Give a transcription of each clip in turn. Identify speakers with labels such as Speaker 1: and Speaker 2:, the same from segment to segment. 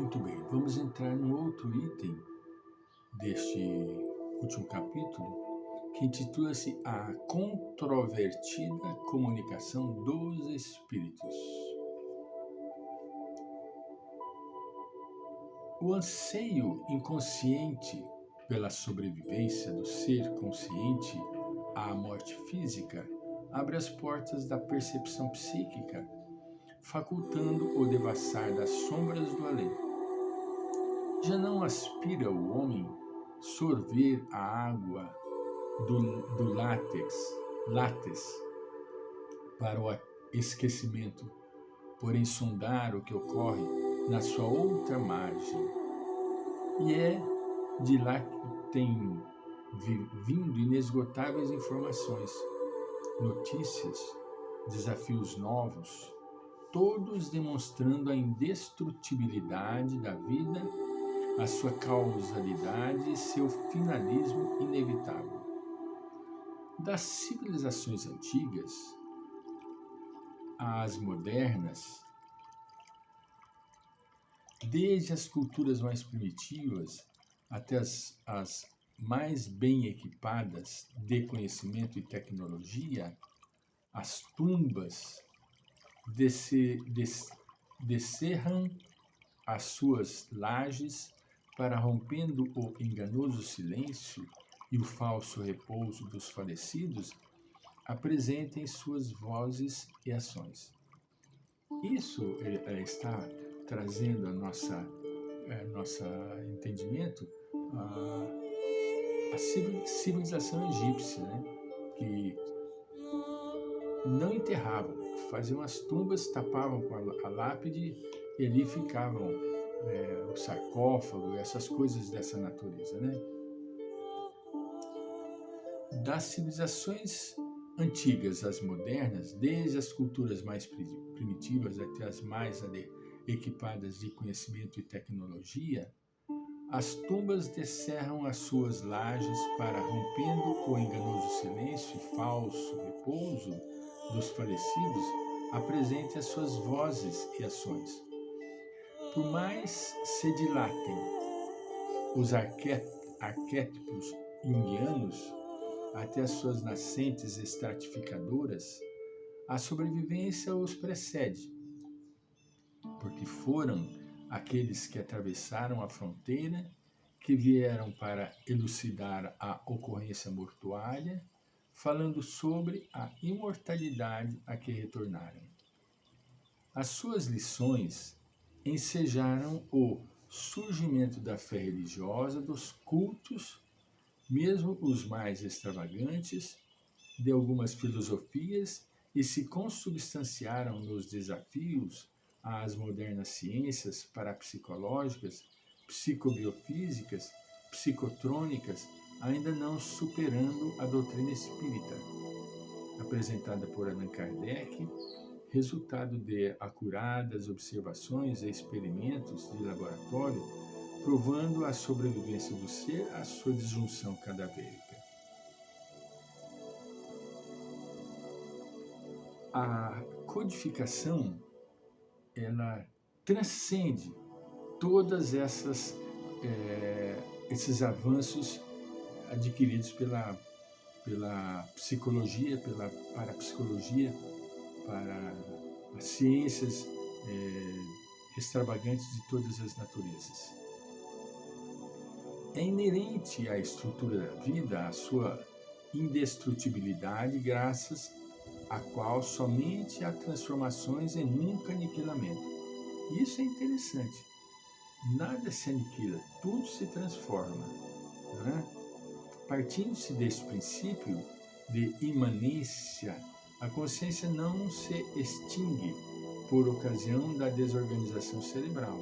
Speaker 1: Muito bem, vamos entrar num outro item deste último capítulo, que intitula-se A Controvertida Comunicação dos Espíritos. O anseio inconsciente pela sobrevivência do ser consciente à morte física abre as portas da percepção psíquica, facultando o devassar das sombras do além. Já não aspira o homem sorver a água do látex para o esquecimento, porém sondar o que ocorre na sua outra margem. E é de lá que têm vindo inesgotáveis informações, notícias, desafios novos, todos demonstrando a indestrutibilidade da vida, a sua causalidade e seu finalismo inevitável. Das civilizações antigas às modernas, desde as culturas mais primitivas até as mais bem equipadas de conhecimento e tecnologia, as tumbas descerram as suas lajes para, rompendo o enganoso silêncio e o falso repouso dos falecidos, apresentem suas vozes e ações. Isso está trazendo a nosso entendimento a civilização egípcia, né? Que não enterravam, faziam as tumbas, tapavam com a lápide e ali ficavam o sarcófago, essas coisas dessa natureza, né? Das civilizações antigas às modernas, desde as culturas mais primitivas até as mais equipadas de conhecimento e tecnologia, as tumbas descerram as suas lajes para, rompendo o enganoso silêncio e falso repouso dos falecidos, apresente as suas vozes e ações. Por mais se dilatem os arquétipos junguianos até as suas nascentes estratificadoras, a sobrevivência os precede, porque foram aqueles que atravessaram a fronteira, que vieram para elucidar a ocorrência mortuária, falando sobre a imortalidade a que retornaram. As suas lições ensejaram o surgimento da fé religiosa, dos cultos, mesmo os mais extravagantes, de algumas filosofias, e se consubstanciaram nos desafios às modernas ciências parapsicológicas, psicobiofísicas, psicotrônicas, ainda não superando a doutrina espírita, apresentada por Allan Kardec, resultado de acuradas observações e experimentos de laboratório, provando a sobrevivência do ser à sua disjunção cadavérica. A codificação, ela transcende todas esses avanços adquiridos pela psicologia, pela parapsicologia, para as ciências extravagantes de todas as naturezas. É inerente à estrutura da vida a sua indestrutibilidade, graças à qual somente há transformações e nunca aniquilamento. Isso é interessante. Nada se aniquila, tudo se transforma, né? Partindo-se deste princípio de imanência, a consciência não se extingue por ocasião da desorganização cerebral.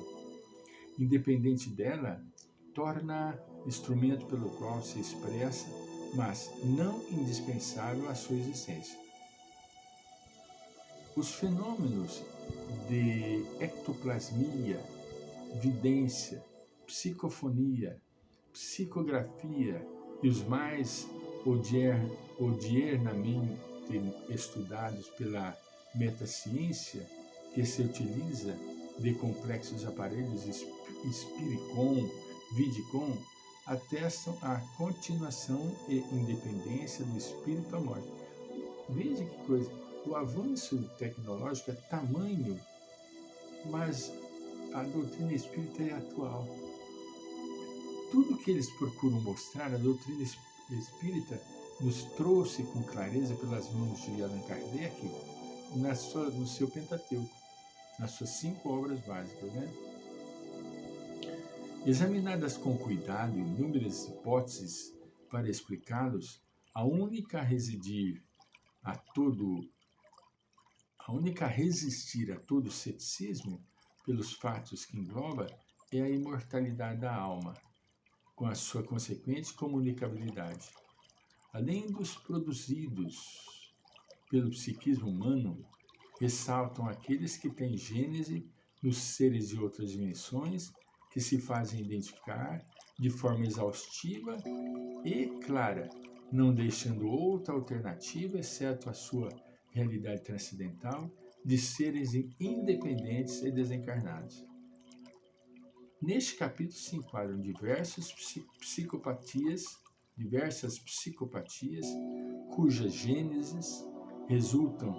Speaker 1: Independente dela, torna instrumento pelo qual se expressa, mas não indispensável à sua existência. Os fenômenos de ectoplasmia, vidência, psicofonia, psicografia e os mais odiernamente estudados pela metaciência, que se utiliza de complexos aparelhos Spiricom, Vidicom, atestam a continuação e independência do espírito à morte. Veja que coisa, o avanço tecnológico é tamanho, mas a doutrina espírita é atual. Tudo que eles procuram mostrar, a doutrina espírita nos trouxe com clareza pelas mãos de Allan Kardec no seu Pentateuco, nas suas 5 obras básicas, né? Examinadas com cuidado inúmeras hipóteses para explicá-los, a única a resistir a todo ceticismo pelos fatos que engloba é a imortalidade da alma, com a sua consequente comunicabilidade. Além dos produzidos pelo psiquismo humano, ressaltam aqueles que têm gênese nos seres de outras dimensões, que se fazem identificar de forma exaustiva e clara, não deixando outra alternativa, exceto a sua realidade transcendental, de seres independentes e desencarnados. Neste capítulo se enquadram diversas psicopatias, cujas gêneses resultam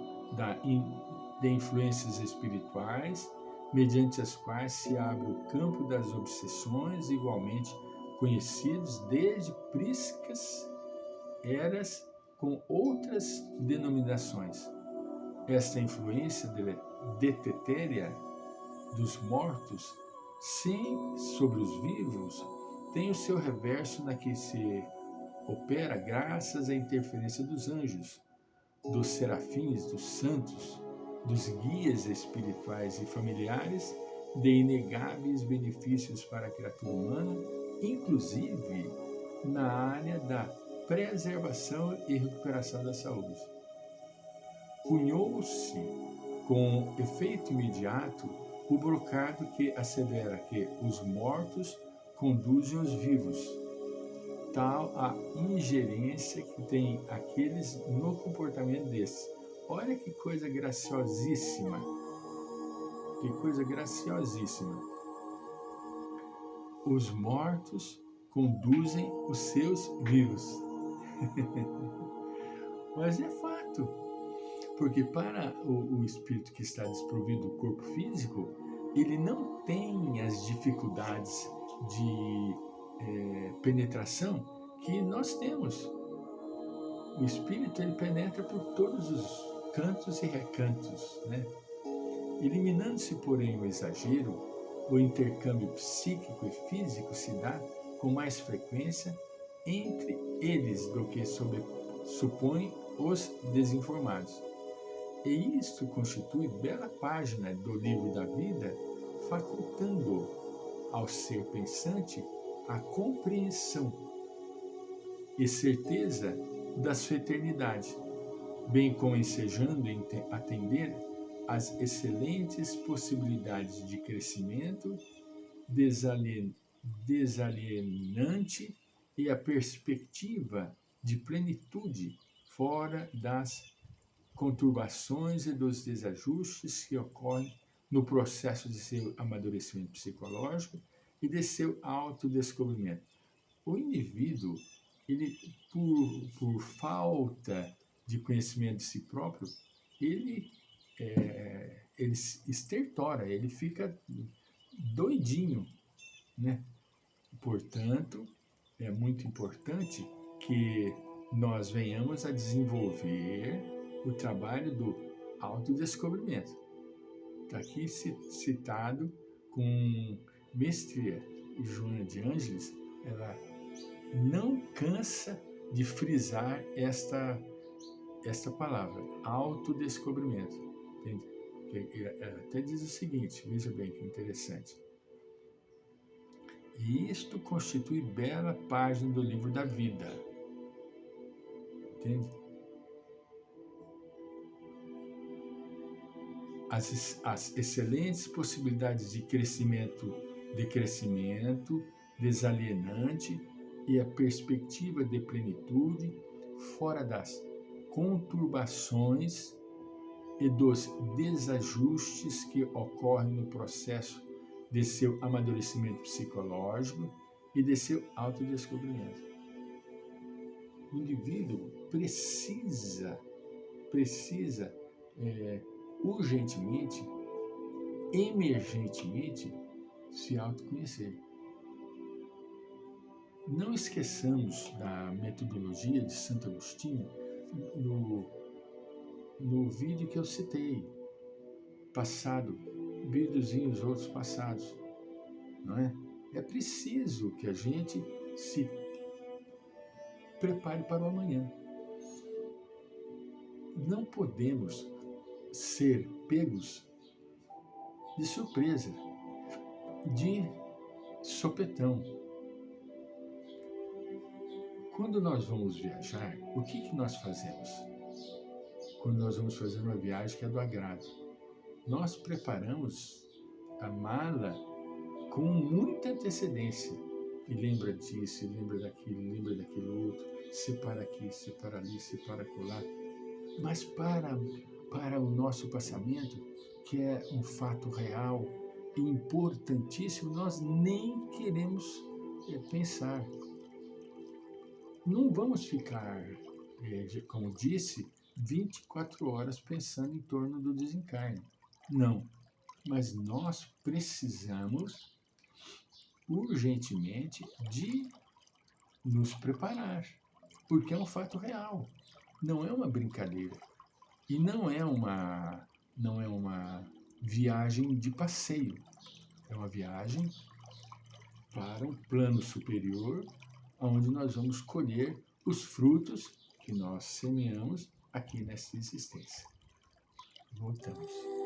Speaker 1: de influências espirituais, mediante as quais se abre o campo das obsessões, igualmente conhecidos desde priscas eras com outras denominações. Esta influência detetérea dos mortos sobre os vivos tem o seu reverso na que se opera graças à interferência dos anjos, dos serafins, dos santos, dos guias espirituais e familiares, de inegáveis benefícios para a criatura humana, inclusive na área da preservação e recuperação da saúde. Cunhou-se com efeito imediato o brocado que assevera que os mortos conduzem os vivos, tal a ingerência que tem aqueles no comportamento desses. Olha que coisa graciosíssima. Que coisa graciosíssima. Os mortos conduzem os seus vivos. Mas é fato. Porque para o espírito que está desprovido do corpo físico, ele não tem as dificuldades de penetração que nós temos. O espírito ele penetra por todos os cantos e recantos, né? Eliminando-se, porém, o exagero, o intercâmbio psíquico e físico se dá com mais frequência entre eles do que supõem os desinformados. E isto constitui bela página do livro da vida, facultando ao ser pensante a compreensão e certeza da sua eternidade, bem como ensejando atender às excelentes possibilidades de crescimento desalienante e a perspectiva de plenitude fora das conturbações e dos desajustes que ocorrem no processo de seu amadurecimento psicológico e de seu autodescobrimento. O indivíduo, ele, por falta de conhecimento de si próprio, ele estertora, ele fica doidinho, né? Portanto, é muito importante que nós venhamos a desenvolver o trabalho do autodescobrimento. Está aqui citado com Mestre Joana de Ângeles, ela não cansa de frisar esta palavra, autodescobrimento. Ela até diz o seguinte, veja bem que interessante. E isto constitui bela página do livro da vida. Entende? As excelentes possibilidades de crescimento desalienante e a perspectiva de plenitude fora das conturbações e dos desajustes que ocorrem no processo de seu amadurecimento psicológico e de seu autodescobrimento. O indivíduo precisa urgentemente, emergentemente, se autoconhecer. Não esqueçamos da metodologia de Santo Agostinho no vídeo que eu citei, passado, videozinhos outros passados, não é? É preciso que a gente se prepare para o amanhã. Não podemos ser pegos de surpresa, de sopetão. Quando nós vamos viajar, o que nós fazemos? Quando nós vamos fazer uma viagem que é do agrado, nós preparamos a mala com muita antecedência. E lembra disso, lembra daquilo outro, separa aqui, separa ali, separa acolá. Mas para o nosso passamento, que é um fato real e importantíssimo, nós nem queremos pensar. Não vamos ficar, como disse, 24 horas pensando em torno do desencarne. Não. Mas nós precisamos urgentemente de nos preparar, porque é um fato real, não é uma brincadeira e não é uma viagem de passeio, é uma viagem para um plano superior, onde nós vamos colher os frutos que nós semeamos aqui nesta existência. Voltamos.